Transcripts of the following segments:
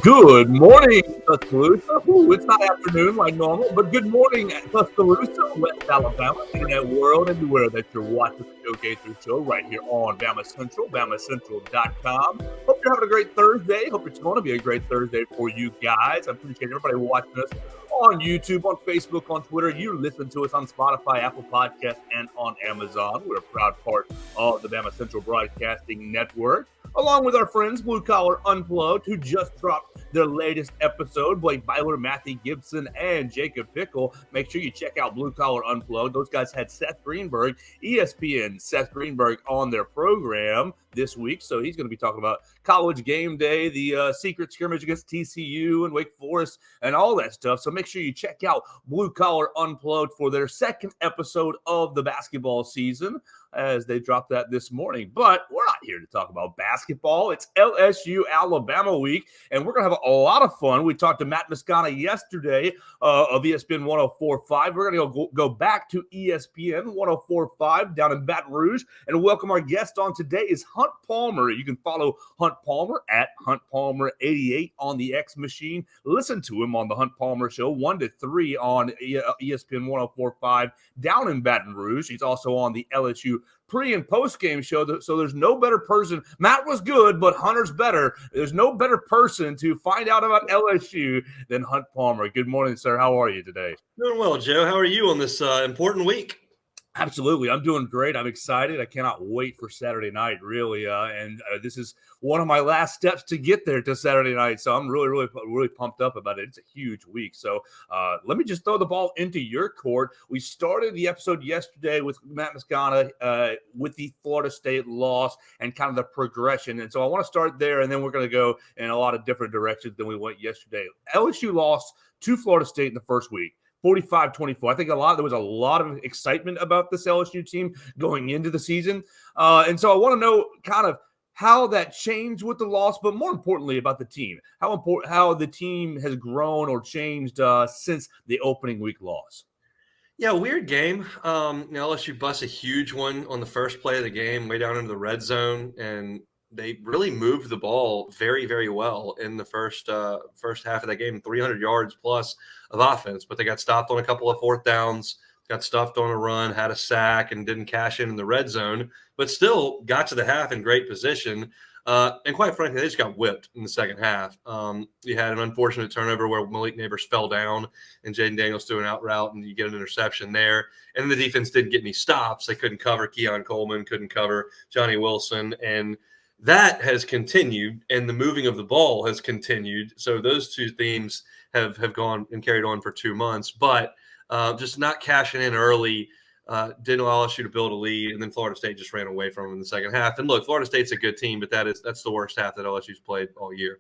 Good morning, Tuscaloosa. Ooh, it's not afternoon like normal, but good morning, Tuscaloosa, West Alabama, Internet world, everywhere that you're watching the Joe Gaither show right here on BamaCentral, BamaCentral.com. Hope you're having a great Thursday. Hope it's going to be a great Thursday for you guys. I appreciate everybody watching us on YouTube, on Facebook, on Twitter. You listen to us on Spotify, Apple Podcasts, and on Amazon. We're a proud part of the BamaCentral Broadcasting Network, along with our friends Blue Collar Unplugged, who just dropped their latest episode. Blake Byler, Matthew Gibson, and Jacob Pickle. Make sure you check out Blue Collar Unplugged. Those guys had Seth Greenberg, ESPN Seth Greenberg, on their program this week. So he's going to be talking about college game day, the secret scrimmage against TCU and Wake Forest and all that stuff. So make sure you check out Blue Collar Unplugged for their second episode of the basketball season, as they dropped that this morning. But we're not here to talk about basketball. It's LSU Alabama week, and we're going to have a lot of fun. We talked to Matt Moscona yesterday of ESPN 104.5. We're going to go back to ESPN 104.5 down in Baton Rouge and welcome our guest on today is Hunt Palmer. You can follow Hunt Palmer at Hunt Palmer 88 on the X machine. Listen to him on the Hunt Palmer Show 1 to 3 on ESPN 104.5 down in Baton Rouge. He's also on the LSU Pre and Postgame Show. So there's no better person. Matt was good, but Hunter's better. There's no better person to find out about LSU than Hunt Palmer. Good morning, sir. How are you today? Doing well, Joe. How are you on this important week? Absolutely. I'm doing great. I'm excited. I cannot wait for Saturday night, really. And this is one of my last steps to get there to Saturday night. So I'm really pumped up about it. It's a huge week. So let me just throw the ball into your court. We started the episode yesterday with Matt Moscona with the Florida State loss and kind of the progression. And so I want to start there, and then we're going to go in a lot of different directions than we went yesterday. LSU lost to Florida State in the first week. 45-24. I think there was a lot of excitement about this LSU team going into the season. And so I want to know kind of how that changed with the loss, but more importantly about the team, how the team has grown or changed since the opening week loss. Yeah, weird game. LSU busts a huge one on the first play of the game, way down into the red zone, and they really moved the ball very, very well in the first half of that game, 300 yards plus of offense. But they got stopped on a couple of fourth downs, got stuffed on a run, had a sack, and didn't cash in the red zone, but still got to the half in great position. And quite frankly, they just got whipped in the second half. You had an unfortunate turnover where Malik Neighbors fell down and Jaden Daniels threw an out route, and you get an interception there. And then the defense didn't get any stops. They couldn't cover Keon Coleman, couldn't cover Johnny Wilson, and that has continued, and the moving of the ball has continued. So those two themes have gone and carried on for 2 months, but just not cashing in early didn't allow LSU to build a lead, and then Florida State just ran away from them in the second half. And look, Florida State's a good team, but that's the worst half that LSU's played all year.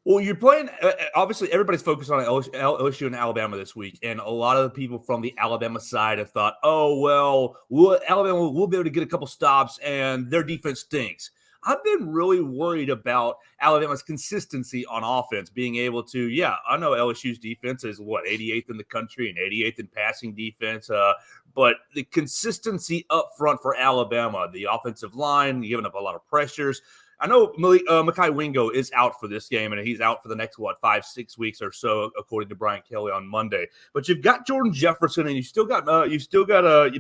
Well, you're playing – obviously, everybody's focused on LSU and Alabama this week, and a lot of the people from the Alabama side have thought, oh, well, Alabama will be able to get a couple stops, and their defense stinks. I've been really worried about Alabama's consistency on offense, being able to – I know LSU's defense is, 88th in the country and 88th in passing defense, but the consistency up front for Alabama, the offensive line, giving up a lot of pressures – I know Mekhi Wingo is out for this game, and he's out for the next, 5-6 weeks or so, according to Brian Kelly on Monday. But you've got Jordan Jefferson, and you still got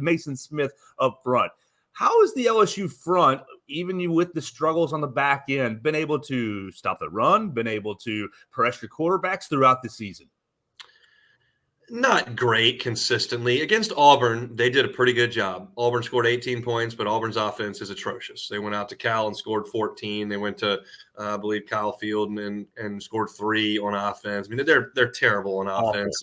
Mason Smith up front. How has the LSU front, even with the struggles on the back end, been able to stop the run, been able to pressure quarterbacks throughout the season? Not great consistently. Against Auburn, they did a pretty good job. Auburn scored 18 points, but Auburn's offense is atrocious. They went out to Cal and scored 14. They went to, I believe, Kyle Field and scored 3 on offense. I mean, they're terrible on offense.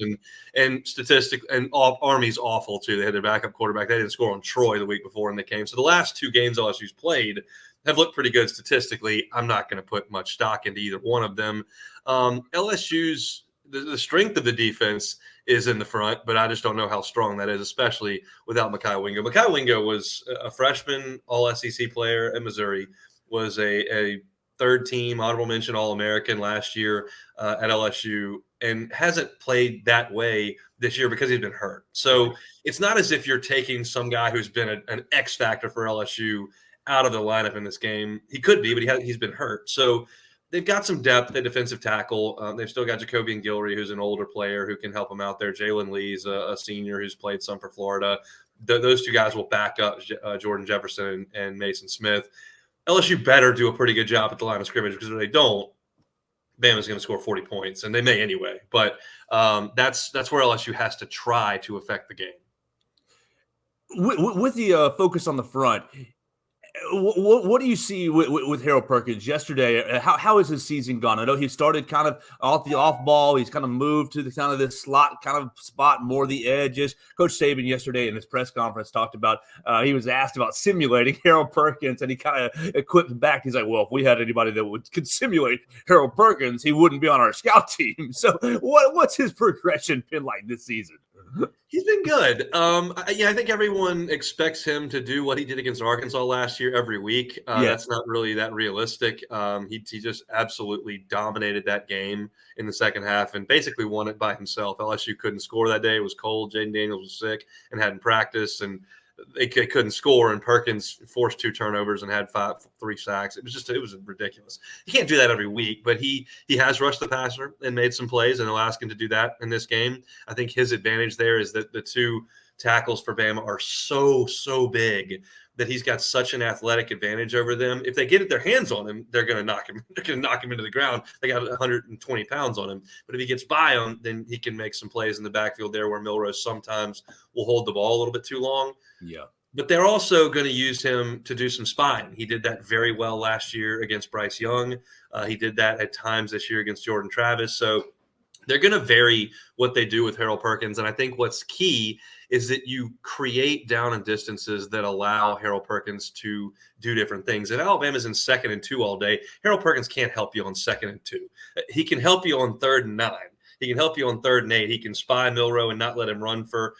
And statistic and Army's awful too. They had their backup quarterback. They didn't score on Troy the week before, and they came. So the last 2 games LSU's played have looked pretty good statistically. I'm not going to put much stock into either one of them. LSU's the strength of the defense is in the front, but I just don't know how strong that is, especially without Mekhi Wingo. Mekhi Wingo was a freshman All-SEC player at Missouri, was a third-team honorable mention All-American last year at LSU, and hasn't played that way this year because he's been hurt. So it's not as if you're taking some guy who's been an X factor for LSU out of the lineup in this game. He could be, but he's been hurt. So they've got some depth at defensive tackle. They've still got Jacoby and Guillory, who's an older player who can help them out there. Jalen Lee's a senior who's played some for Florida. Those two guys will back up Jordan Jefferson and Mason Smith. LSU better do a pretty good job at the line of scrimmage, because if they don't, Bama's going to score 40 points, and they may anyway. But that's where LSU has to try to affect the game. With the focus on the front, what do you see with Harold Perkins yesterday? How has his season gone? I know he started kind of off the off ball. He's kind of moved to the kind of this slot kind of spot, more the edges. Coach Saban yesterday in his press conference talked about, he was asked about simulating Harold Perkins, and he kind of equipped back. He's like, well, if we had anybody that could simulate Harold Perkins, he wouldn't be on our scout team. So what's his progression been like this season? He's been good. I think everyone expects him to do what he did against Arkansas last year every week. That's not really that realistic. He just absolutely dominated that game in the second half and basically won it by himself. LSU couldn't score that day. It was cold. Jaden Daniels was sick and hadn't practiced, and they couldn't score, and Perkins forced 2 turnovers and had 3 sacks. It was ridiculous. You can't do that every week, but he has rushed the passer and made some plays, and they'll ask him to do that in this game. I think his advantage there is that the 2 tackles for Bama are so big that he's got such an athletic advantage over them. If they get their hands on him, they're going to knock him. They're going to knock him into the ground. They got 120 pounds on him. But if he gets by him, then he can make some plays in the backfield there, where Milrose sometimes will hold the ball a little bit too long. Yeah. But they're also going to use him to do some spying. He did that very well last year against Bryce Young. He did that at times this year against Jordan Travis. So they're going to vary what they do with Harold Perkins. And I think what's key is that you create down and distances that allow Harold Perkins to do different things. If Alabama's in 2nd and 2 all day, Harold Perkins can't help you on 2nd and 2. He can help you on 3rd and 9. He can help you on 3rd and 8. He can spy Milroe and not let him run for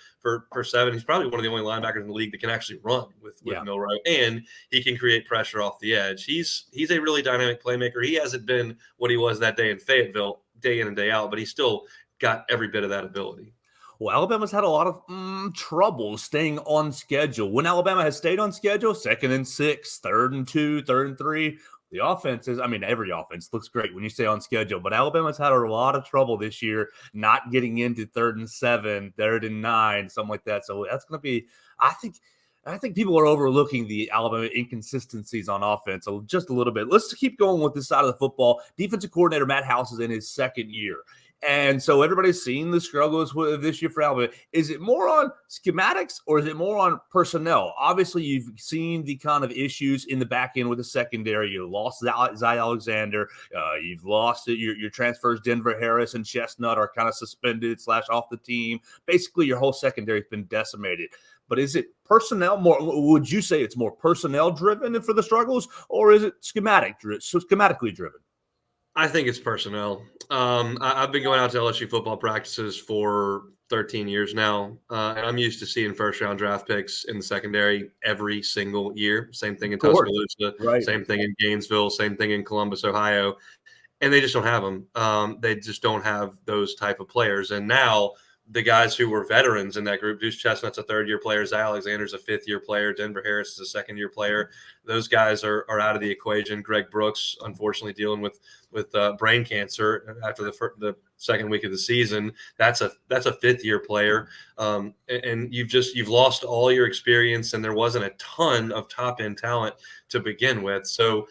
7. He's probably one of the only linebackers in the league that can actually run with Milroe, and he can create pressure off the edge. He's a really dynamic playmaker. He hasn't been what he was that day in Fayetteville, day in and day out, but he's still got every bit of that ability. Well, Alabama's had a lot of trouble staying on schedule. When Alabama has stayed on schedule, 2nd and 6, 3rd and 2, 3rd and 3, the offense is, every offense looks great when you stay on schedule, but Alabama's had a lot of trouble this year not getting into 3rd and 7, 3rd and 9, something like that. So that's going to be, I think people are overlooking the Alabama inconsistencies on offense just a little bit. Let's keep going with this side of the football. Defensive coordinator Matt House is in his 2nd year. And so everybody's seen the struggles with this year for Alabama. Is it more on schematics or is it more on personnel? Obviously, you've seen the kind of issues in the back end with the secondary. You lost Zy Alexander. You've lost your transfers. Denver Harris and Chestnut are kind of suspended / off the team. Basically, your whole secondary has been decimated. But is it personnel more? Would you say it's more personnel driven for the struggles, or is it schematically driven? I think it's personnel. I've been going out to LSU football practices for 13 years now, and I'm used to seeing first-round draft picks in the secondary every single year. Same thing in Tuscaloosa, right. Same thing in Gainesville, same thing in Columbus, Ohio, and they just don't have them. They just don't have those type of players. And now the guys who were veterans in that group, Deuce Chestnut's a 3rd-year player, Zy Alexander's a 5th-year player, Denver Harris is a 2nd-year player. Those guys are out of the equation. Greg Brooks, unfortunately, dealing with brain cancer after the 2nd week of the season. That's a 5th-year player, and you've lost all your experience, and there wasn't a ton of top-end talent to begin with. So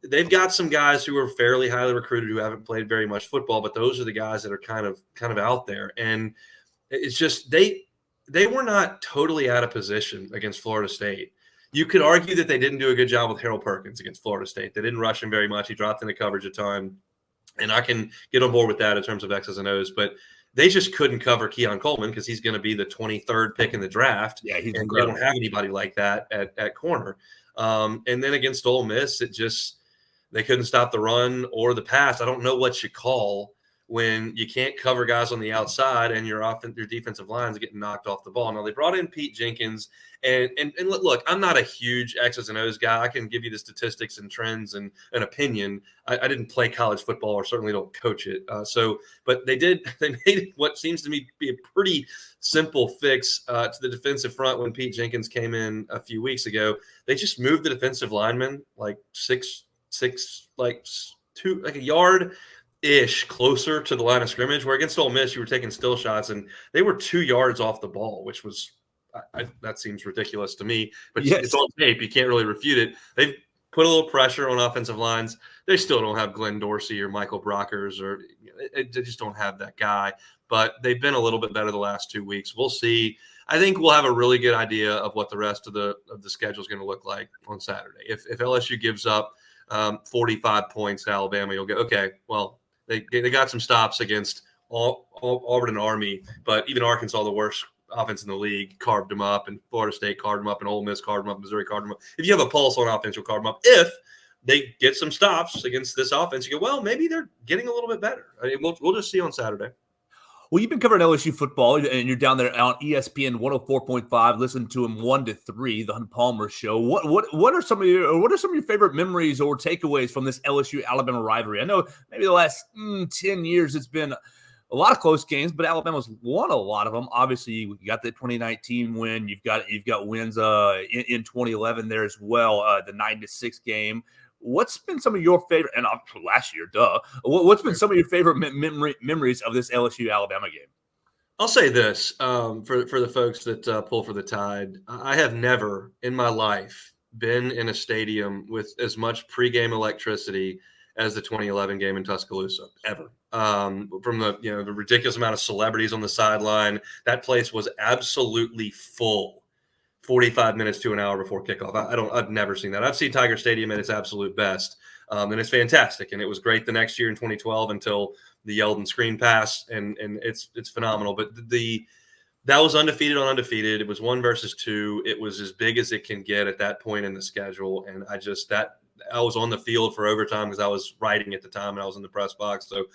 they've got some guys who are fairly highly recruited who haven't played very much football, but those are the guys that are kind of out there. And it's just they were not totally out of position against Florida State. You could argue that they didn't do a good job with Harold Perkins against Florida State. They didn't rush him very much. He dropped into coverage a ton, and I can get on board with that in terms of X's and O's. But they just couldn't cover Keon Coleman because he's going to be the 23rd pick in the draft. Yeah, and they don't have anybody like that at corner. And then against Ole Miss, they couldn't stop the run or the pass. I don't know what you call when you can't cover guys on the outside and your defensive line is getting knocked off the ball. Now, they brought in Pete Jenkins. And look, I'm not a huge X's and O's guy. I can give you the statistics and trends and an opinion. I didn't play college football or certainly don't coach it. But they made what seems to me to be a pretty simple fix to the defensive front when Pete Jenkins came in a few weeks ago. They just moved the defensive linemen like 6'2", a yard-ish closer to the line of scrimmage, where against Ole Miss, you were taking still shots, and they were 2 yards off the ball, which was that seems ridiculous to me. But Yes. it's on tape. You can't really refute it. They've put a little pressure on offensive lines. They still don't have Glenn Dorsey or Michael Brockers, or they just don't have that guy. But they've been a little bit better the last 2 weeks. We'll see. I think we'll have a really good idea of what the rest of the schedule is going to look like on Saturday. If LSU gives up 45 points to Alabama, you'll go, okay, well, they got some stops against Auburn and Army, but even Arkansas, the worst offense in the league, carved them up, and Florida State carved them up, and Ole Miss carved them up, Missouri carved them up. If you have a pulse on offense, you'll carve them up. If they get some stops against this offense, you go, well, maybe they're getting a little bit better. I mean, we'll just see on Saturday. Well, you've been covering LSU football, and you're down there on ESPN 104.5. Listen to him 1 to 3, the Hunt Palmer Show. What are some of your favorite memories or takeaways from this LSU Alabama rivalry? I know maybe the last 10 years it's been a lot of close games, but Alabama's won a lot of them. Obviously, you got the 2019 win. You've got wins in 2011 there as well. The 9-6 game. What's been some of your favorite, and last year, what's been some of your favorite memories of this LSU Alabama game? I'll say this for the folks that pull for the Tide. I have never in my life been in a stadium with as much pregame electricity as the 2011 game in Tuscaloosa, ever. From the ridiculous amount of celebrities on the sideline, that place was absolutely full. 45 minutes to an hour before kickoff. I've never seen that. I've seen Tiger Stadium at its absolute best, and it's fantastic. And it was great the next year in 2012 until the yelled and screen pass, and it's phenomenal. But that was undefeated on undefeated. It was 1 versus 2. It was as big as it can get at that point in the schedule, and I was on the field for overtime because I was writing at the time and I was in the press box. So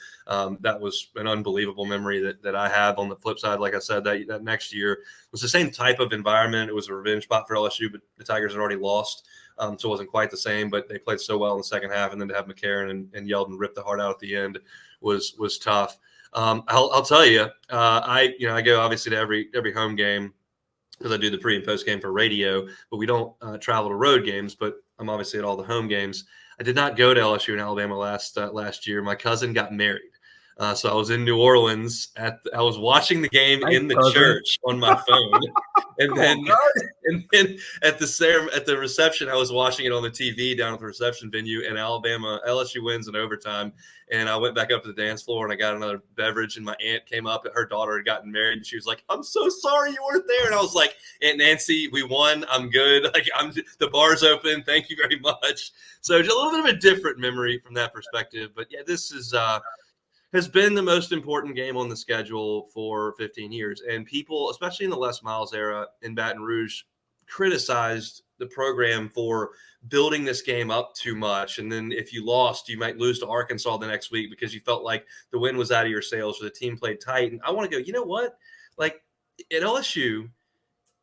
that was an unbelievable memory that I have. On the flip side, like I said, that next year was the same type of environment. It was a revenge spot for LSU, but the Tigers had already lost. So it wasn't quite the same, but they played so well in the second half. And then to have McCarron and Yeldon rip the heart out at the end was tough. I'll tell you, I go obviously to every home game because I do the pre and post game for radio, but we don't travel to road games. But I'm obviously at all the home games. I did not go to LSU in Alabama last year. My cousin got married. So I was in New Orleans I was watching the game in the church on my phone. And then at the reception, I was watching it on the TV down at the reception venue, and LSU wins in overtime. And I went back up to the dance floor and I got another beverage, and my aunt came up. Her daughter had gotten married, and she was like, "I'm so sorry you weren't there." And I was like, "Aunt Nancy, we won. I'm good. Like the bar's open. Thank you very much." So just a little bit of a different memory from that perspective. But yeah, this has been the most important game on the schedule for 15 years. And people, especially in the Les Miles era in Baton Rouge, criticized the program for building this game up too much. And then if you lost, you might lose to Arkansas the next week because you felt like the win was out of your sails or the team played tight. And I want to go, you know what? Like at LSU,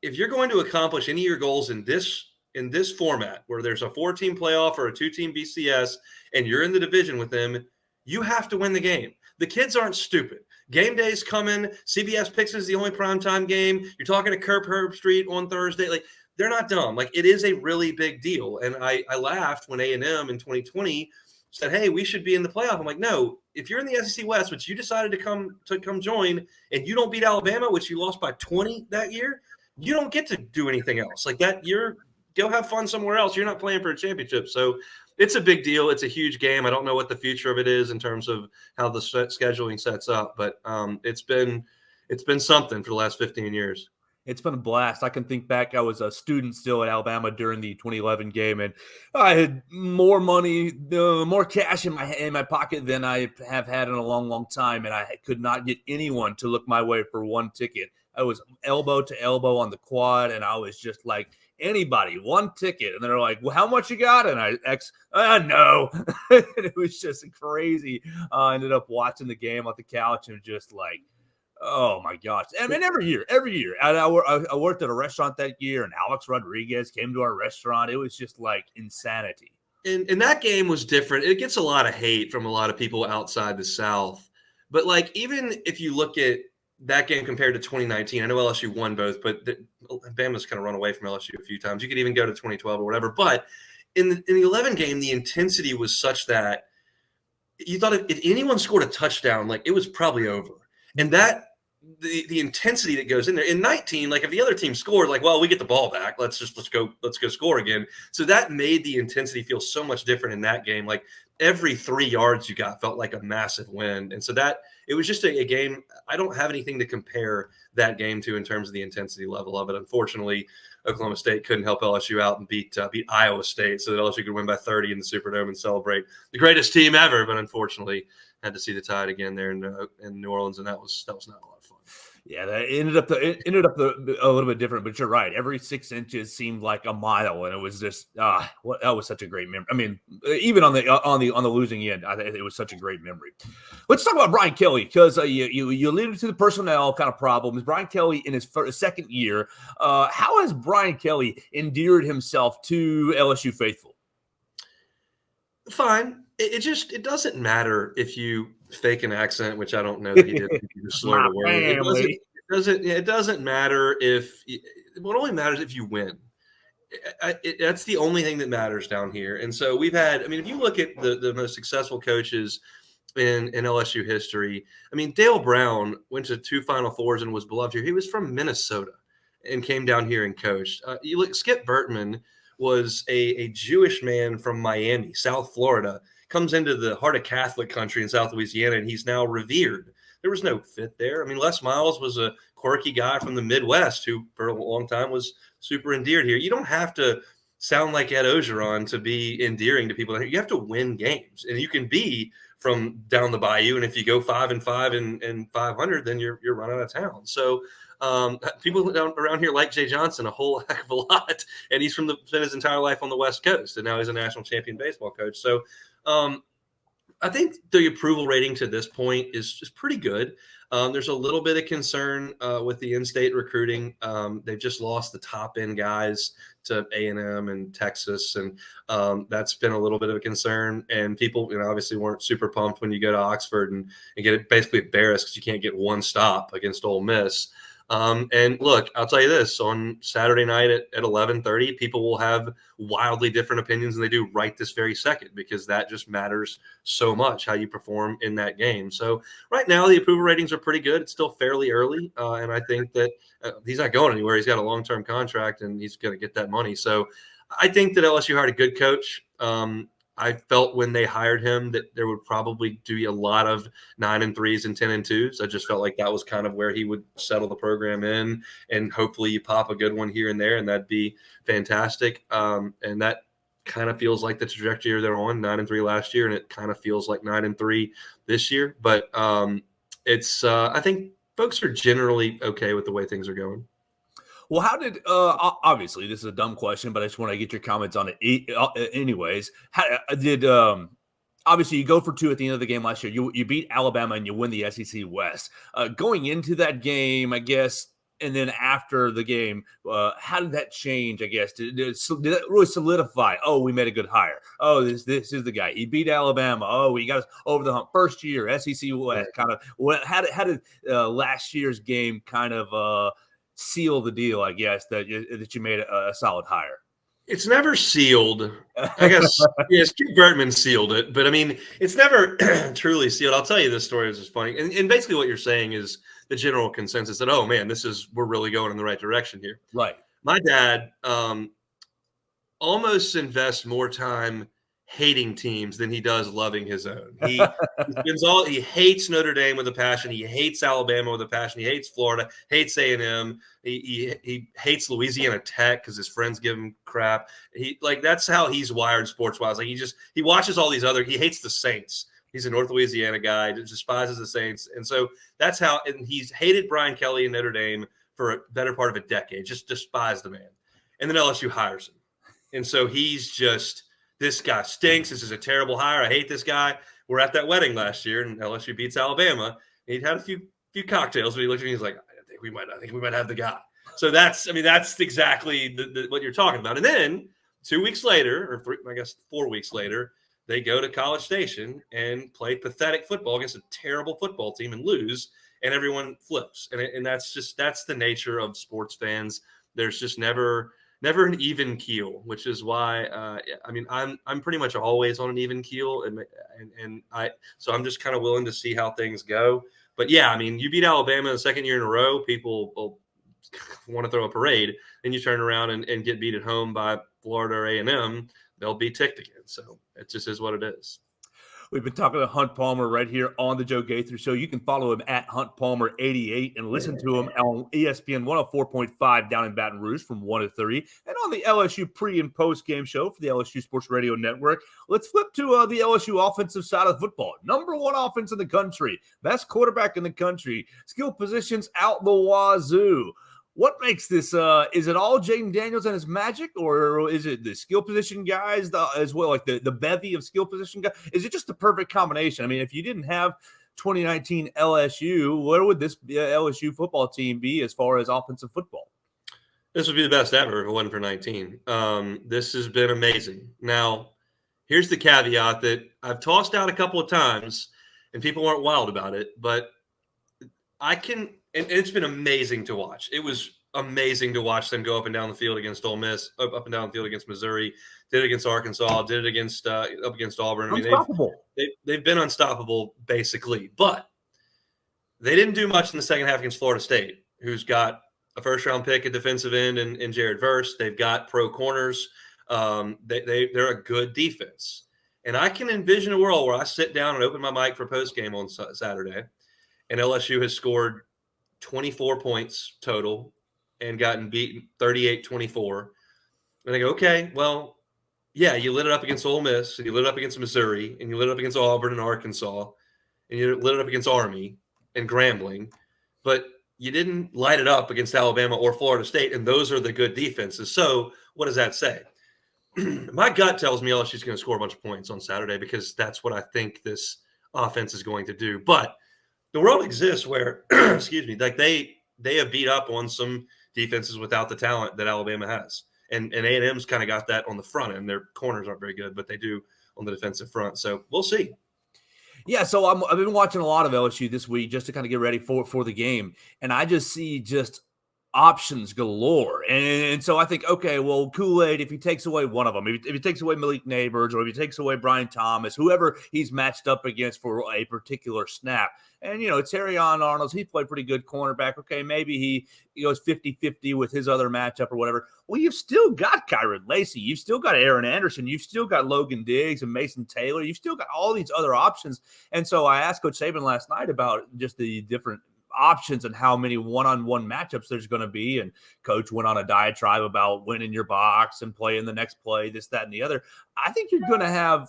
if you're going to accomplish any of your goals in this format where there's a 4-team playoff or a 2-team BCS and you're in the division with them, you have to win the game. The kids aren't stupid. Game day's coming. CBS Picks is the only primetime game. You're talking to Kirk Herbstreit on Thursday. Like, they're not dumb. Like, it is a really big deal. And I laughed when A&M in 2020 said, "Hey, we should be in the playoff." I'm like, no, if you're in the SEC West, which you decided to come join, and you don't beat Alabama, which you lost by 20 that year, you don't get to do anything else. Like that, go have fun somewhere else. You're not playing for a championship. So it's a big deal. It's a huge game. I don't know what the future of it is in terms of how the scheduling sets up, but it's been something for the last 15 years. It's been a blast. I can think back. I was a student still at Alabama during the 2011 game, and I had more money, more cash in my pocket than I have had in a long, long time, and I could not get anyone to look my way for one ticket. I was elbow to elbow on the quad, and I was just like, anybody, one ticket. And they're like, "Well, how much you got?" And no. And it was just crazy. I ended up watching the game on the couch and just like, oh my gosh. I mean, every year. I worked at a restaurant that year, and Alex Rodriguez came to our restaurant. It was just like insanity. And that game was different. It gets a lot of hate from a lot of people outside the South. But like, even if you look at that game compared to 2019, I know LSU won both, but Bama's kind of run away from LSU a few times. You could even go to 2012 or whatever. But in the 11 game, the intensity was such that you thought if anyone scored a touchdown, like it was probably over. And that the intensity that goes in there in 19, like if the other team scored, like, well, we get the ball back, let's go score again. So that made the intensity feel so much different in that game. Like every 3 yards you got felt like a massive win. And so that it was just a game. I don't have anything to compare that game to in terms of the intensity level of it. Unfortunately, Oklahoma State couldn't help LSU out and beat Iowa State, so that LSU could win by 30 in the Superdome and celebrate the greatest team ever. But unfortunately, had to see the Tide again there in New Orleans, and that was not a lot of fun. Yeah, that ended up a little bit different, but you're right. Every 6 inches seemed like a mile, and it was just that was such a great memory. I mean, even on the losing end, it was such a great memory. Let's talk about Brian Kelly, because you alluded to the personnel kind of problems. Brian Kelly in his second year. How has Brian Kelly endeared himself to LSU faithful? Fine. It doesn't matter if you fake an accent, which I don't know that he did. He just slurred a word. It doesn't matter if what only matters if you win. That's the only thing that matters down here. And so we've had. I mean, if you look at the most successful coaches in LSU history, I mean, Dale Brown went to 2 Final Fours and was beloved here. He was from Minnesota and came down here and coached. You look, Skip Bertman was a Jewish man from Miami, South Florida, comes into the heart of Catholic country in South Louisiana, and he's now revered. There was no fit there. I mean, Les Miles was a quirky guy from the Midwest who for a long time was super endeared here. You don't have to sound like Ed Ogeron to be endearing to people. You have to win games, and you can be from down the bayou. And if you go 5-5 and 500, then you're run out of town. So people around here like Jay Johnson a whole heck of a lot, and he's spent his entire life on the West Coast, and now he's a national champion baseball coach. So I think the approval rating to this point is pretty good. There's a little bit of concern with the in-state recruiting. They've just lost the top-end guys to A&M and Texas, and that's been a little bit of a concern. And people, obviously weren't super pumped when you go to Oxford and get it basically embarrassed because you can't get one stop against Ole Miss. And look, I'll tell you this, on Saturday night at 11:30, people will have wildly different opinions than they do right this very second, because that just matters so much how you perform in that game. So right now the approval ratings are pretty good. It's still fairly early. And I think that he's not going anywhere. He's got a long-term contract and he's going to get that money. So I think that LSU hired a good coach. I felt when they hired him that there would probably be a lot of 9-3s and 10-2s. I just felt like that was kind of where he would settle the program in, and hopefully you pop a good one here and there, and that'd be fantastic. And that kind of feels like the trajectory they're on. 9-3 last year, and it kind of feels like 9-3 this year. But it's I think folks are generally okay with the way things are going. Well, how did obviously this is a dumb question, but I just want to get your comments on it anyways. How did obviously you go for 2 at the end of the game last year. You beat Alabama and you win the SEC West. Going into that game, I guess, and then after the game, how did that change? I guess did that really solidify? Oh, we made a good hire. Oh, this is the guy. He beat Alabama. Oh, he got us over the hump. First year SEC West. Kind of. How did last year's game kind of seal the deal, I guess, that you made a solid hire? It's never sealed. I guess, yes, Steve Bertman sealed it, but I mean, it's never truly sealed. I'll tell you this story. This is funny. And basically what you're saying is the general consensus that, oh man, we're really going in the right direction here. Right. My dad almost invests more time hating teams than he does loving his own. He hates Notre Dame with a passion. He hates Alabama with a passion. He hates Florida, hates A&M. He hates Louisiana Tech because his friends give him crap. That's how he's wired sports-wise. Like he watches all these he hates the Saints. He's a North Louisiana guy, despises the Saints. And so that's how, and he's hated Brian Kelly and Notre Dame for a better part of a decade, just despised the man. And then LSU hires him. And so he's just, this guy stinks. This is a terrible hire. I hate this guy. We're at that wedding last year, and LSU beats Alabama. And he'd had a few cocktails, but he looked at me. He's like, I think we might have the guy. So that's exactly what you're talking about. And then 2 weeks later, or 4 weeks later, they go to College Station and play pathetic football against a terrible football team and lose, and everyone flips. And that's the nature of sports fans. There's just never never an even keel, which is why I mean I'm pretty much always on an even keel, so I'm just kind of willing to see how things go. But yeah, I mean, you beat Alabama the second year in a row, people will want to throw a parade. Then you turn around and get beat at home by Florida or A&M, they'll be ticked again. So it just is what it is. We've been talking to Hunt Palmer right here on the Joe Gaither Show. You can follow him at Hunt Palmer 88 and listen to him on ESPN 104.5 down in Baton Rouge from 1 to 3 and on the LSU Pre and Postgame Show for the LSU Sports Radio Network. Let's flip to the LSU offensive side of football. Number one offense in the country, best quarterback in the country, skill positions out the wazoo. What makes this? Is it all Jaden Daniels and his magic, or is it the skill position guys as well, like the bevy of skill position guys? Is it just the perfect combination? I mean, if you didn't have 2019 LSU, where would this LSU football team be as far as offensive football? This would be the best ever if it wasn't for 19. This has been amazing. Now, here's the caveat that I've tossed out a couple of times, and people aren't wild about it, but I can. And it's been amazing to watch. It was amazing to watch them go up and down the field against Ole Miss, up and down the field against Missouri, did it against Arkansas, did it against up against Auburn. I mean, they've been unstoppable basically, but they didn't do much in the second half against Florida State, who's got a first-round pick at defensive end in Jared Verse. They've got pro corners. They're a good defense, and I can envision a world where I sit down and open my mic for post game on Saturday, and LSU has scored 24 points total and gotten beaten 38-24. And I go, okay, well, yeah, you lit it up against Ole Miss, and you lit it up against Missouri, and you lit it up against Auburn and Arkansas, and you lit it up against Army and Grambling, but you didn't light it up against Alabama or Florida State, and those are the good defenses. So what does that say? My gut tells me LSU's going to score a bunch of points on Saturday because that's what I think this offense is going to do. But the world exists where, excuse me, like they have beat up on some defenses without the talent that Alabama has, and A&M's kind of got that on the front end. Their corners aren't very good, but they do on the defensive front. So we'll see. Yeah, so I've been watching a lot of LSU this week just to kind of get ready for the game, and I just see just options galore. And so I think, okay, well, Kool-Aid, if he takes away one of them, if he takes away Malik Neighbors, or if he takes away Brian Thomas, whoever he's matched up against for a particular snap. And, Terry Arnold, he played pretty good cornerback. Okay, maybe he goes 50-50 with his other matchup or whatever. Well, you've still got Kyron Lacey. You've still got Aaron Anderson. You've still got Logan Diggs and Mason Taylor. You've still got all these other options. And so I asked Coach Saban last night about just the different options and how many one-on-one matchups there's going to be. And Coach went on a diatribe about winning your box and playing the next play, this, that, and the other. I think you're going to have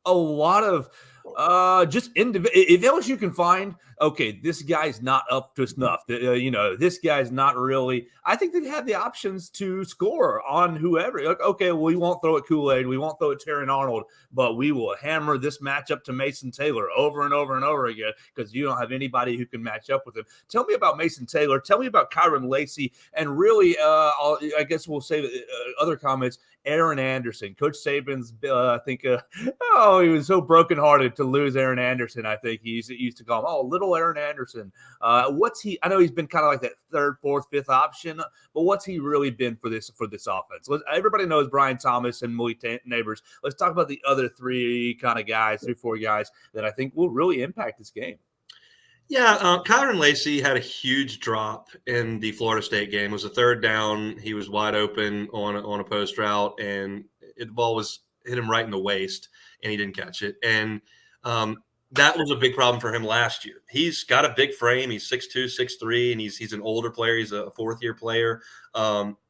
a lot of if LSU can find, okay, this guy's not up to snuff, this guy's not really, I think they have the options to score on whoever. Like, okay, well, we won't throw at Kool-Aid, we won't throw at Terry Arnold, but we will hammer this matchup to Mason Taylor over and over and over again because you don't have anybody who can match up with him. Tell me about Mason Taylor. Tell me about Kyron Lacey. And really, I guess we'll say other comments. Aaron Anderson, Coach Saban's, I think, he was so brokenhearted to lose Aaron Anderson. I think he used to call him, little Aaron Anderson. What's he? I know he's been kind of like that third, fourth, fifth option, but what's he really been for this offense? Everybody knows Brian Thomas and Malik Neighbors. Let's talk about the other three kind of guys, 3-4 guys that I think will really impact this game. Yeah, Kyron Lacey had a huge drop in the Florida State game. It was a third down. He was wide open on a post route, and the ball hit him right in the waist, and he didn't catch it. And that was a big problem for him last year. He's got a big frame. He's 6'2", 6'3", and he's an older player. He's a fourth-year player.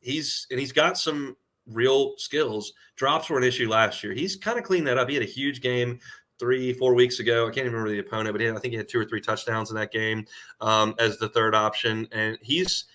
He's got some real skills. Drops were an issue last year. He's kind of cleaned that up. He had a huge game 3-4 weeks ago. I can't even remember the opponent, but I think he had 2 or 3 touchdowns in that game as the third option. And he's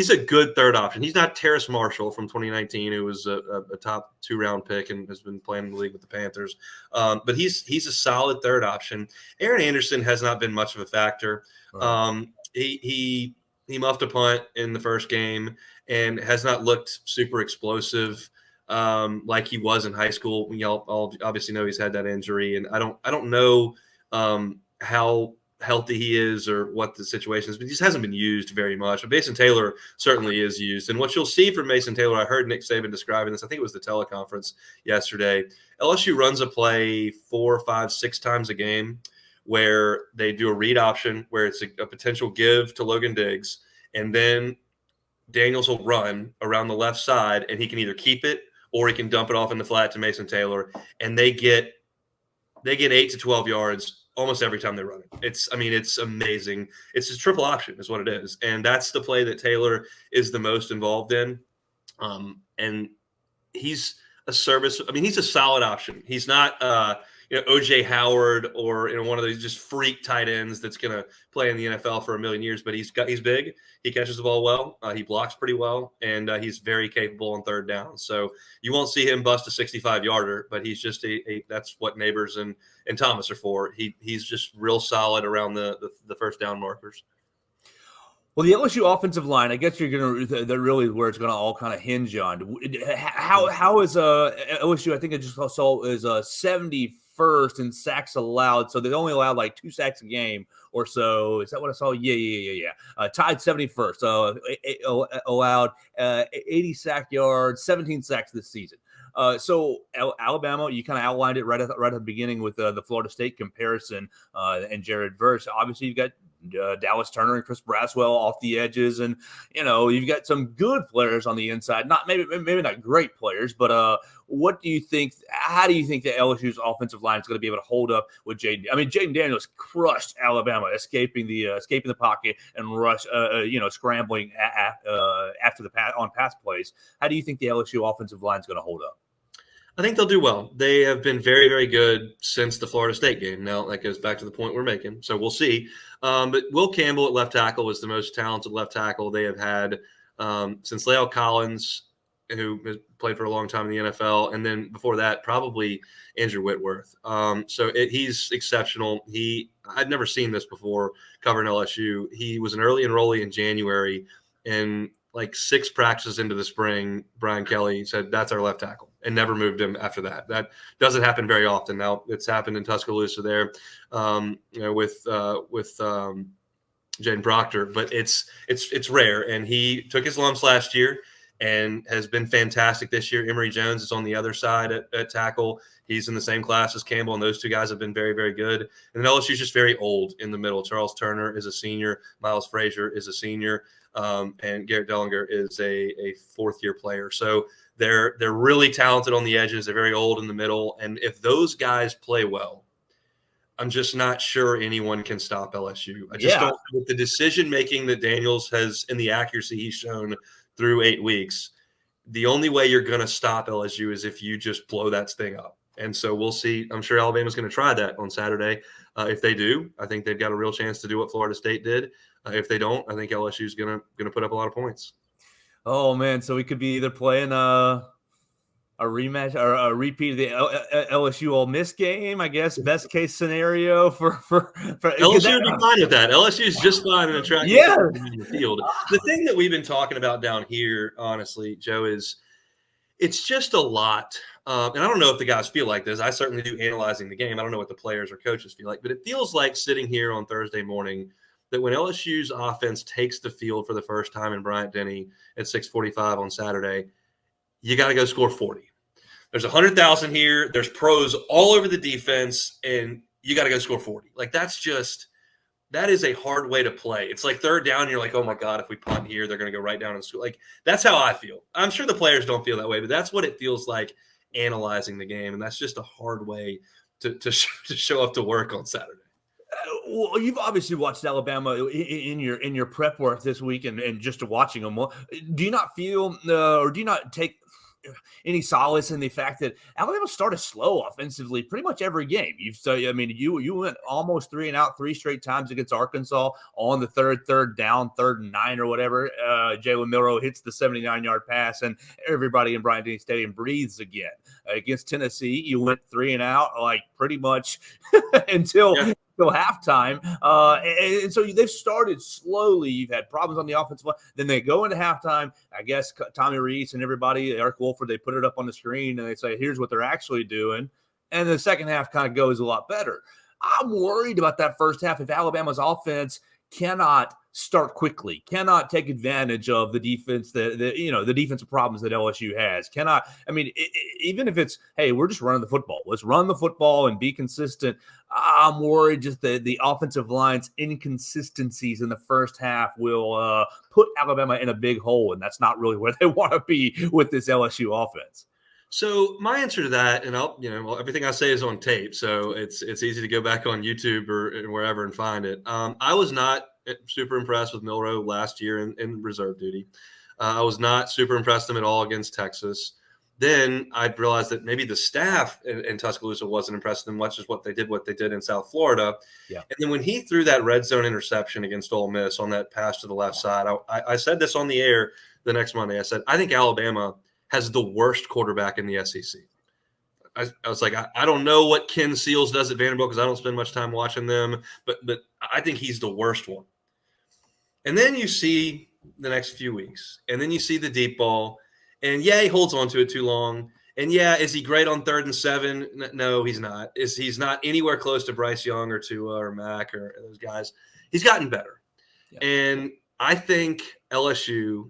a good third option. He's not Terrace Marshall from 2019, who was a top 2-round pick and has been playing in the league with the Panthers. But he's a solid third option. Aaron Anderson has not been much of a factor. Right. He muffed a punt in the first game and has not looked super explosive like he was in high school. We all obviously know he's had that injury, and I don't know how healthy he is or what the situation is, but he just hasn't been used very much. But Mason Taylor certainly is used. And what you'll see from Mason Taylor, I heard Nick Saban describing this, I think it was the teleconference yesterday. LSU runs a play 4, 5, 6 times a game where they do a read option where it's a potential give to Logan Diggs, and then Daniels will run around the left side, and he can either keep it or he can dump it off in the flat to Mason Taylor, and they get 8 to 12 yards almost every time they run it. It's amazing. It's a triple option is what it is. And that's the play that Taylor is the most involved in. And he's a service. I mean, he's a solid option. He's not, OJ Howard or one of those just freak tight ends that's going to play in the NFL for a million years. But he's big. He catches the ball well. He blocks pretty well, and he's very capable on third down. So you won't see him bust a 65-yarder, but he's just that's what Neighbors and Thomas are for. He's just real solid around the first down markers. Well, the LSU offensive line, I guess that really where it's going to all kind of hinge on. How is LSU? I think I just saw is 71st in sacks allowed, so they only allowed like 2 sacks a game or so. Is that what I saw? Yeah. Tied 71st. Allowed 80 sack yards, 17 sacks this season. So Alabama, you kind of outlined it right at the beginning with the Florida State comparison and Jared Verse. Obviously, you've got Dallas Turner and Chris Braswell off the edges, and you've got some good players on the inside. Not maybe not great players, but what do you think? How do you think that LSU's offensive line is going to be able to hold up with Jaden? I mean, Jaden Daniels crushed Alabama, escaping the pocket and scrambling after the pass plays. How do you think the LSU offensive line is going to hold up? I think they'll do well. They have been very, very good since the Florida State game. Now, that goes back to the point we're making, so we'll see. But Will Campbell at left tackle was the most talented left tackle they have had since La'el Collins, who has played for a long time in the NFL, and then before that, probably Andrew Whitworth. He's exceptional. I'd never seen this before covering LSU. He was an early enrollee in January, and like 6 practices into the spring, Brian Kelly said, "That's our left tackle," and never moved him after that. That doesn't happen very often. Now it's happened in Tuscaloosa there with Jaden Proctor, but it's rare. And he took his lumps last year and has been fantastic this year. Emory Jones is on the other side at tackle. He's in the same class as Campbell, and those two guys have been very, very good. And then LSU's just very old in the middle. Charles Turner is a senior. Miles Frazier is a senior. And Garrett Dellinger is a fourth-year player. So they're really talented on the edges. They're very old in the middle. And if those guys play well, I'm just not sure anyone can stop LSU. I just don't, with the decision-making that Daniels has and the accuracy he's shown through 8 weeks, the only way you're going to stop LSU is if you just blow that thing up. And so we'll see. I'm sure Alabama's going to try that on Saturday. If they do, I think they've got a real chance to do what Florida State did. If they don't, I think LSU is going to put up a lot of points. Oh man, so we could be either playing a rematch or a repeat of the LSU Ole Miss game. I guess best case scenario for LSU would be fine with that. LSU is just fine in a track in the field. The thing that we've been talking about down here, honestly, Joe, is it's just a lot. And I don't know if the guys feel like this. I certainly do analyzing the game. I don't know what the players or coaches feel like, but it feels like sitting here on Thursday morning that when LSU's offense takes the field for the first time in Bryant-Denny at 6:45 on Saturday, you got to go score 40. There's 100,000 here. There's pros all over the defense, and you got to go score 40. Like, that is a hard way to play. It's like third down, you're like, oh, my God, if we punt here, they're going to go right down and score. Like, that's how I feel. I'm sure the players don't feel that way, but that's what it feels like analyzing the game, and that's just a hard way to show up to work on Saturday. Well, you've obviously watched Alabama in your prep work this week and just watching them. Do you not feel or do you not take any solace in the fact that Alabama started slow offensively pretty much every game? You went almost 3 and out 3 straight times against Arkansas on the third down, 3rd and 9 or whatever. Jalen Milroe hits the 79-yard pass, and everybody in Bryant-Denny Stadium breathes again. Against Tennessee, you went 3 and out like pretty much until halftime. And so they've started slowly. You've had problems on the offensive line. Then they go into halftime. I guess Tommy Reese and everybody, Eric Wolford, they put it up on the screen and they say, here's what they're actually doing. And the second half kind of goes a lot better. I'm worried about that first half if Alabama's offense cannot start quickly, cannot take advantage of the defense, the defensive problems that LSU has. Cannot, I mean, even if it's, hey, we're just running the football. Let's run the football and be consistent. I'm worried just the offensive line's inconsistencies in the first half will put Alabama in a big hole, and that's not really where they want to be with this LSU offense. So my answer to that, and everything I say is on tape, so it's easy to go back on YouTube or wherever and find it. I was not super impressed with Milroe last year in reserve duty. I was not super impressed with him at all against Texas. Then I realized that maybe the staff in Tuscaloosa wasn't impressed with him much as what they did in South Florida. Yeah. And then when he threw that red zone interception against Ole Miss on that pass to the left side, I said this on the air the next Monday. I said, I think Alabama has the worst quarterback in the SEC. I was like, I don't know what Ken Seals does at Vanderbilt because I don't spend much time watching them, but I think he's the worst one. And then you see the next few weeks, and then you see the deep ball, and yeah, he holds on to it too long. And yeah, is he great on 3rd and 7? No, he's not. He's not anywhere close to Bryce Young or Tua or Mac or those guys. He's gotten better. Yeah. And I think LSU,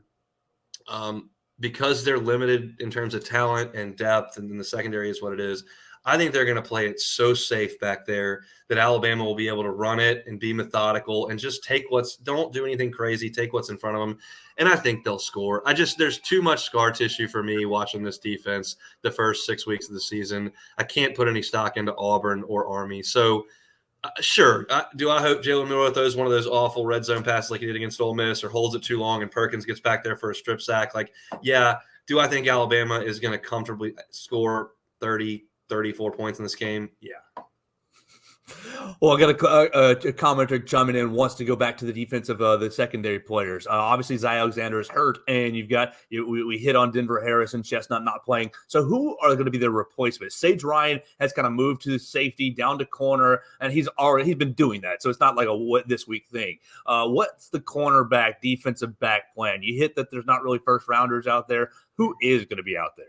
because they're limited in terms of talent and depth, and then the secondary is what it is, I think they're going to play it so safe back there that Alabama will be able to run it and be methodical and just don't do anything crazy, take what's in front of them. And I think they'll score. There's too much scar tissue for me watching this defense the first 6 weeks of the season. I can't put any stock into Auburn or Army. So sure. Do I hope Jalen Milroe throws one of those awful red zone passes like he did against Ole Miss or holds it too long and Perkins gets back there for a strip sack? Like, yeah. Do I think Alabama is going to comfortably score 30, 34 points in this game? Yeah. Well, I got a commenter chiming in, wants to go back to the defense of the secondary players. Obviously, Zy Alexander is hurt, and we hit on Denver Harris and Chestnut not playing. So who are going to be their replacements? Sage Ryan has kind of moved to safety, down to corner, and he's been doing that. So it's not like a this week thing. What's the cornerback, defensive back plan? You hit that there's not really first rounders out there. Who is going to be out there?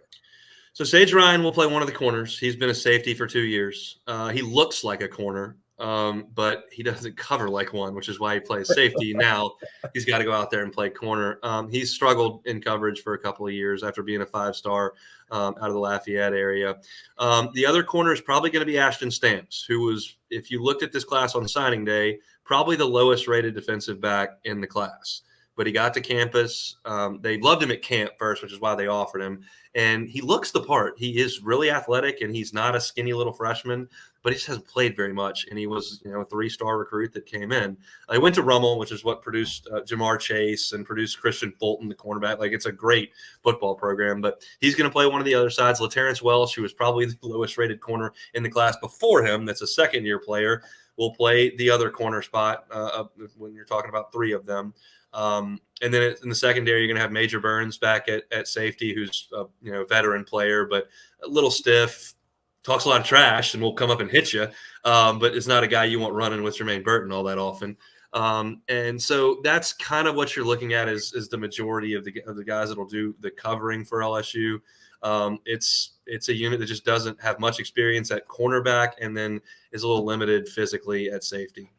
So Sage Ryan will play one of the corners. He's been a safety for 2 years. He looks like a corner, but he doesn't cover like one, which is why he plays safety. Now he's got to go out there and play corner. He's struggled in coverage for a couple of years after being a 5-star out of the Lafayette area. The other corner is probably going to be Ashton Stamps, who was, if you looked at this class on signing day, probably the lowest rated defensive back in the class. But he got to campus. They loved him at camp first, which is why they offered him. And he looks the part. He is really athletic, and he's not a skinny little freshman, but he just hasn't played very much. And he was, a 3-star recruit that came in. He went to Rummel, which is what produced Jamar Chase and produced Christian Fulton, the cornerback. Like, it's a great football program. But he's going to play one of the other sides. LaTerrence Welsh, who was probably the lowest-rated corner in the class before him, that's a second-year player, will play the other corner spot when you're talking about 3 of them. And then in the secondary, you're going to have Major Burns back at safety, who's a veteran player, but a little stiff, talks a lot of trash, and will come up and hit you. But it's not a guy you want running with Jermaine Burton all that often. And so that's kind of what you're looking at is the majority of the guys that will do the covering for LSU. It's a unit that just doesn't have much experience at cornerback and then is a little limited physically at safety.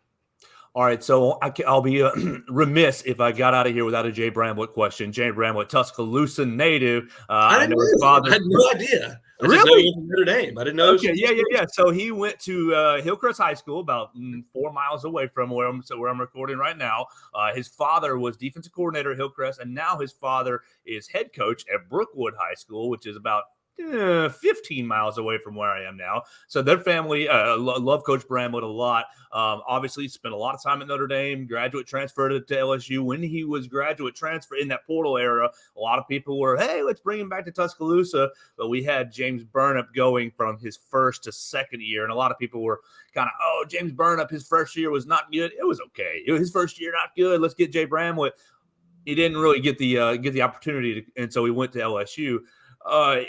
All right, so I'll be remiss if I got out of here without a Jay Bramlett question. Jay Bramlett, Tuscaloosa native. I know his father. I had no idea. I really? Just know he was Notre Dame. I didn't know. Okay, yeah. So he went to Hillcrest High School, about 4 miles away from where I'm recording right now. His father was defensive coordinator at Hillcrest, and now his father is head coach at Brookwood High School, which is about 15 miles away from where I am now. So their family love Coach Bramlett a lot. Obviously spent a lot of time at Notre Dame, graduate transferred to LSU. When he was graduate transfer in that portal era, a lot of people were, hey, let's bring him back to Tuscaloosa. But we had James Burnap going from his first to second year. And a lot of people were kind of, James Burnap, his first year was not good. It was okay. It was his first year, not good. Let's get Jay Bramlett. He didn't really get the opportunity and so he went to LSU.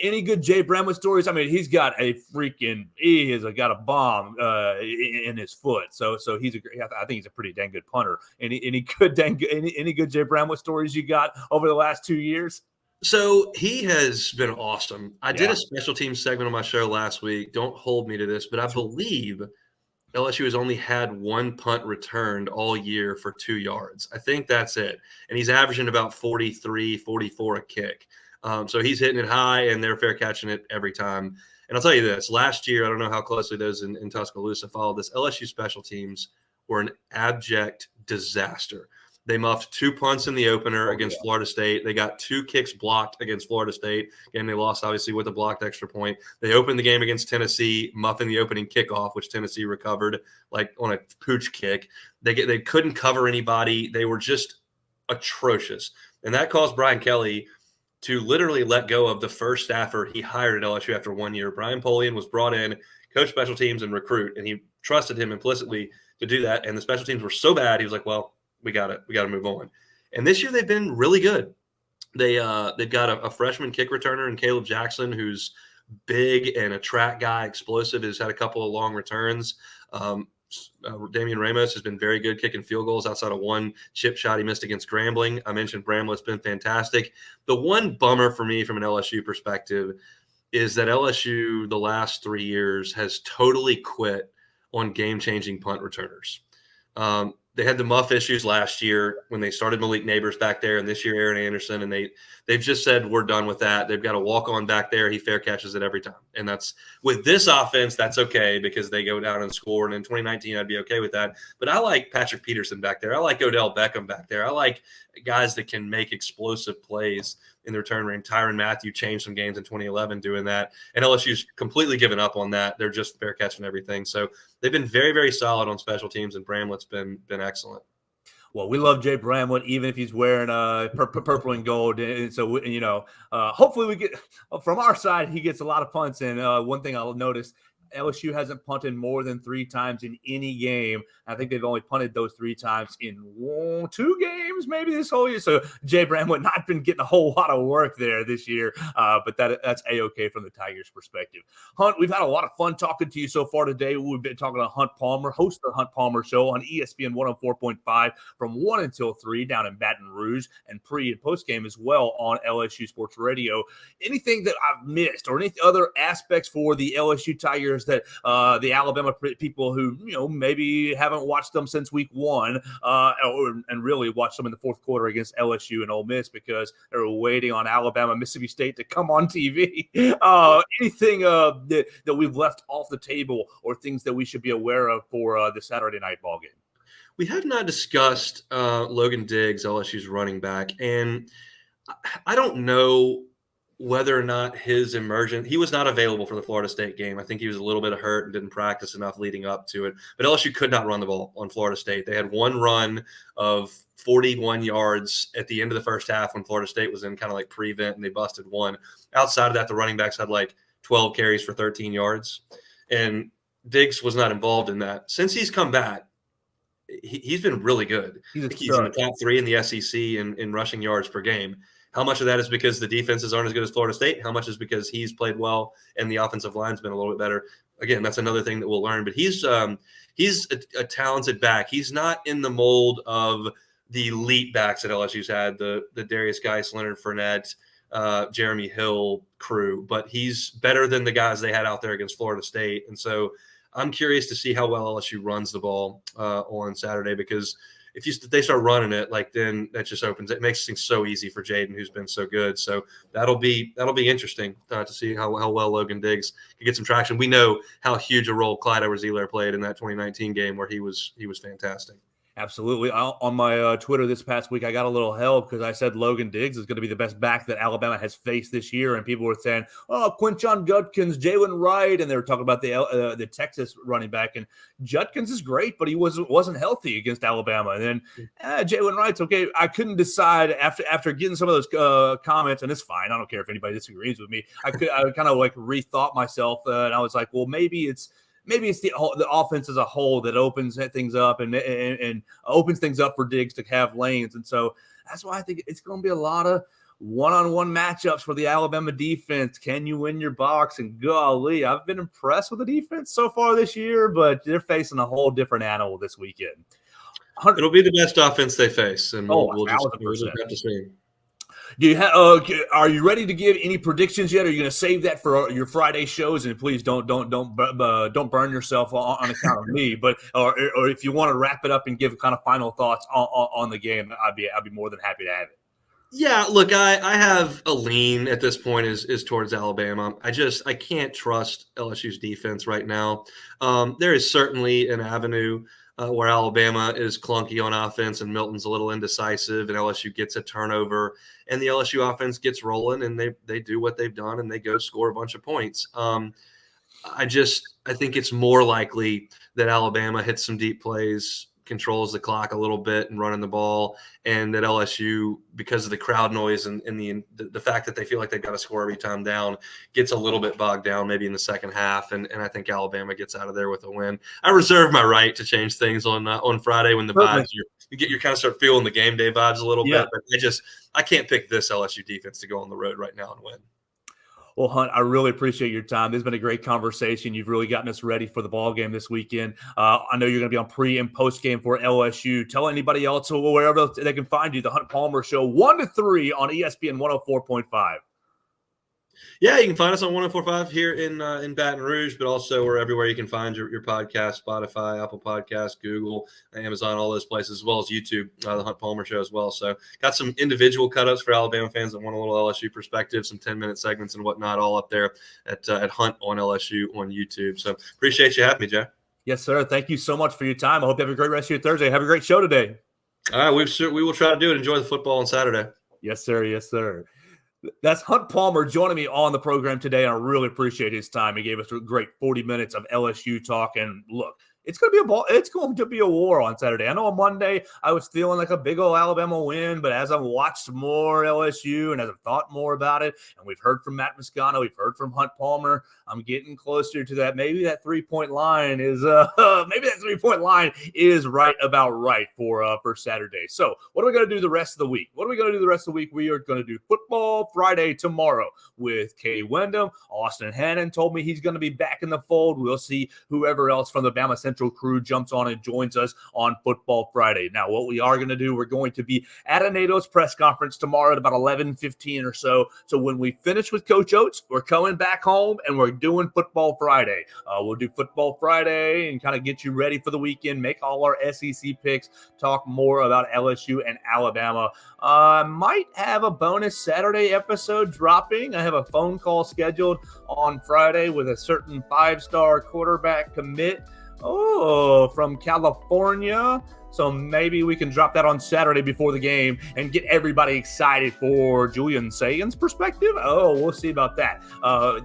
Any good Jay Bramlett stories? I mean, he's got a got a bomb in his foot. So I think he's a pretty dang good punter. Any good Jay Bramlett stories you got over the last 2 years? So he has been awesome. I did a special teams segment on my show last week. Don't hold me to this, but I believe LSU has only had one punt returned all year for 2 yards. I think that's it. And he's averaging about 43, 44 a kick. So he's hitting it high, and they're fair catching it every time. And I'll tell you this, last year, I don't know how closely those in Tuscaloosa followed this, LSU special teams were an abject disaster. They muffed 2 punts in the opener against Florida State. They got 2 kicks blocked against Florida State. Again, they lost, obviously, with a blocked extra point. They opened the game against Tennessee, muffing the opening kickoff, which Tennessee recovered like on a pooch kick. They couldn't cover anybody. They were just atrocious. And that caused Brian Kelly to literally let go of the first staffer he hired at LSU after 1 year. Brian Polian was brought in, coach special teams and recruit, and he trusted him implicitly to do that. And the special teams were so bad, he was like, well, we got to move on. And this year they've been really good. They've got a freshman kick returner in Caleb Jackson, who's big and a track guy, explosive, has had a couple of long returns. Damian Ramos has been very good kicking field goals outside of one chip shot he missed against Grambling. I mentioned Bramlett's been fantastic. The one bummer for me from an LSU perspective is that LSU the last 3 years has totally quit on game-changing punt returners. They had the muff issues last year when they started Malik Neighbors back there, and this year Aaron Anderson, and they've just said we're done with that. They've got a walk-on back there. He fair catches it every time. And that's with this offense, that's okay because they go down and score. And in 2019, I'd be okay with that. But I like Patrick Peterson back there. I like Odell Beckham back there. I like guys that can make explosive plays in the return game. Tyrann Mathieu changed some games in 2011 doing that. And LSU's completely given up on that. They're just fair catching everything. So they've been very, very solid on special teams, and Bramlett's been excellent. Well, we love Jay Bramlett, even if he's wearing purple and gold. And so, hopefully we get from our side, he gets a lot of punts. And one thing I'll notice, LSU hasn't punted more than 3 times in any game. I think they've only punted those 3 times in 2 games, maybe this whole year. So Jay Bramlett not been getting a whole lot of work there this year, but that's A-okay from the Tigers' perspective. Hunt, we've had a lot of fun talking to you so far today. We've been talking to Hunt Palmer, host of the Hunt Palmer Show on ESPN 104.5 from 1 until 3 down in Baton Rouge, and pre- and post-game as well on LSU Sports Radio. Anything that I've missed or any other aspects for the LSU Tigers that the Alabama people who maybe haven't watched them since week 1 and really watched them in the fourth quarter against LSU and Ole Miss because they were waiting on Alabama, Mississippi State to come on TV. Anything that we've left off the table or things that we should be aware of for the Saturday night ball game? We have not discussed Logan Diggs, LSU's running back, and I don't know whether or not his emergence, he was not available for the Florida State game. I think he was a little bit hurt and didn't practice enough leading up to it. But LSU could not run the ball on Florida State. They had one run of 41 yards at the end of the first half when Florida State was in kind of like prevent, and they busted one. Outside of that, the running backs had like 12 carries for 13 yards. And Diggs was not involved in that. Since he's come back, he's been really good. He's in the top 3 in the SEC in rushing yards per game. How much of that is because the defenses aren't as good as Florida State? How much is because he's played well and the offensive line's been a little bit better? Again, that's another thing that we'll learn. But he's a talented back. He's not in the mold of the elite backs that LSU's had, the Darius Geis, Leonard Fournette, Jeremy Hill crew. But he's better than the guys they had out there against Florida State. And so I'm curious to see how well LSU runs the ball on Saturday, because if they start running it, like, then that just opens it, makes things so easy for Jaden, who's been so good. So that'll be interesting to see how well Logan Diggs can get some traction. We know how huge a role Clyde Edwards-Helaire played in that 2019 game where he was fantastic. Absolutely. On my Twitter this past week, I got a little help because I said Logan Diggs is going to be the best back that Alabama has faced this year. And people were saying, oh, Quinshon Judkins, Jalen Wright. And they were talking about the Texas running back. And Judkins is great, but he wasn't healthy against Alabama. And then Jalen Wright's okay. I couldn't decide after getting some of those comments, and it's fine. I don't care if anybody disagrees with me. I kind of like rethought myself. And I was like, well, maybe it's the offense as a whole that opens things up and opens things up for Diggs to have lanes. And so that's why I think it's going to be a lot of one-on-one matchups for the Alabama defense. Can you win your box? And golly, I've been impressed with the defense so far this year, but they're facing a whole different animal this weekend. It'll be the best offense they face, and we'll just have to see. Are you ready to give any predictions yet? Or are you going to save that for your Friday shows? And please don't burn yourself on account of me. But or if you want to wrap it up and give kind of final thoughts on the game, I'd be more than happy to have it. Yeah, look, I have a lean at this point is towards Alabama. I can't trust LSU's defense right now. There is certainly an avenue where Alabama is clunky on offense and Milton's a little indecisive and LSU gets a turnover and the LSU offense gets rolling and they do what they've done and they go score a bunch of points. I think it's more likely that Alabama hits some deep plays, controls the clock a little bit and running the ball, and that LSU, because of the crowd noise and the fact that they feel like they've got to score every time down, gets a little bit bogged down maybe in the second half, and I think Alabama gets out of there with a win. I reserve my right to change things on Friday when the vibes you kind of start feeling the game day vibes a little bit, but I can't pick this LSU defense to go on the road right now and win. Well, Hunt, I really appreciate your time. This has been a great conversation. You've really gotten us ready for the ball game this weekend. I know you're going to be on pre and post game for LSU. Tell anybody else or wherever they can find you, the Hunt Palmer Show, 1 to 3 on ESPN 104.5. Yeah, you can find us on 104.5 here in Baton Rouge, but also we're everywhere you can find your podcast, Spotify, Apple Podcasts, Google, Amazon, all those places, as well as YouTube, the Hunt Palmer Show as well. So got some individual cut-ups for Alabama fans that want a little LSU perspective, some 10-minute segments and whatnot, all up there at Hunt on LSU on YouTube. So appreciate you having me, Jay. Yes, sir. Thank you so much for your time. I hope you have a great rest of your Thursday. Have a great show today. All right, we will try to do it. Enjoy the football on Saturday. Yes, sir. Yes, sir. That's Hunt Palmer joining me on the program today, and I really appreciate his time. He gave us a great 40 minutes of LSU talk, and look, it's going to be a war on Saturday. I know on Monday I was feeling like a big old Alabama win, but as I've watched more LSU and as I've thought more about it, and we've heard from Matt Moscano, we've heard from Hunt Palmer, I'm getting closer to that. Maybe that 3-point line is right about right for Saturday. So what are we going to do the rest of the week? We are going to do Football Friday tomorrow with Kay Wyndham. Austin Hannon told me he's going to be back in the fold. We'll see whoever else from the BamaCentral crew jumps on and joins us on Football Friday. Now, what we are going to do, we're going to be at a NATO's press conference tomorrow at about 11:15 or so. So when we finish with Coach Oates, we're coming back home and we're doing Football Friday. We'll do Football Friday and kind of get you ready for the weekend, make all our SEC picks, talk more about LSU and Alabama. Might have a bonus Saturday episode dropping. I have a phone call scheduled on Friday with a certain 5-star quarterback commit from California. So maybe we can drop that on Saturday before the game and get everybody excited for Julian Sagan's perspective. We'll see about that.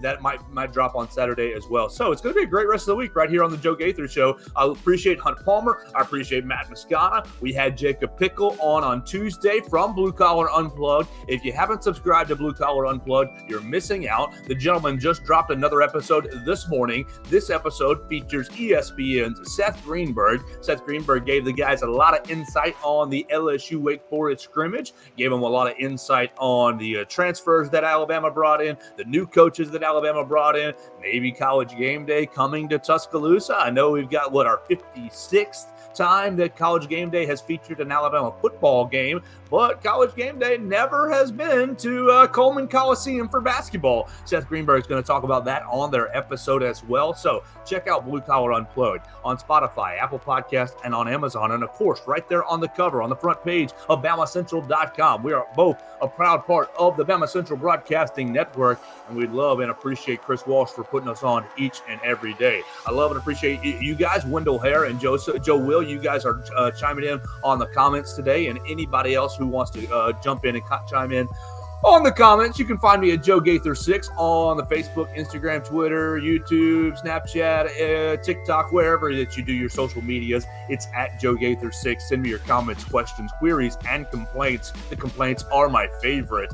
That might drop on Saturday as well. So it's going to be a great rest of the week right here on the Joe Gaither Show. I appreciate Hunt Palmer. I appreciate Matt Moscano. We had Jacob Pickle on Tuesday from Blue Collar Unplugged. If you haven't subscribed to Blue Collar Unplugged, you're missing out. The gentleman just dropped another episode this morning. This episode features ESPN's Seth Greenberg. Seth Greenberg gave the guys a lot of insight on the LSU Wake Forest scrimmage, gave them a lot of insight on the transfers that Alabama brought in, the new coaches that Alabama brought in, maybe College Game Day coming to Tuscaloosa. I know we've got our 56th time that College Game Day has featured an Alabama football game, but College Game Day never has been to Coleman Coliseum for basketball. Seth Greenberg is going to talk about that on their episode as well. So check out Blue Collar Unplugged on Spotify, Apple Podcasts, and on Amazon. And of course, right there on the cover, on the front page of BamaCentral.com. We are both a proud part of the BamaCentral Broadcasting Network, and we love and appreciate Chris Walsh for putting us on each and every day. I love and appreciate you guys, Wendell Hare and Joe Will. You guys are chiming in on the comments today, and anybody else who wants to jump in and chime in on the comments, you can find me at Joe Gaither 6 on the Facebook, Instagram, Twitter, YouTube, Snapchat, TikTok, wherever that you do your social medias. It's at Joe Gaither 6. Send me your comments, questions, queries, and complaints. The complaints are my favorite.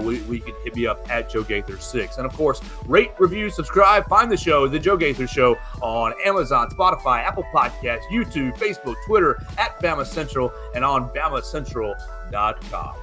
We can hit me up at Joe Gaither 6. And of course, rate, review, subscribe, find the show, The Joe Gaither Show, on Amazon, Spotify, Apple Podcasts, YouTube, Facebook, Twitter, at BamaCentral, and on BamaCentral.com.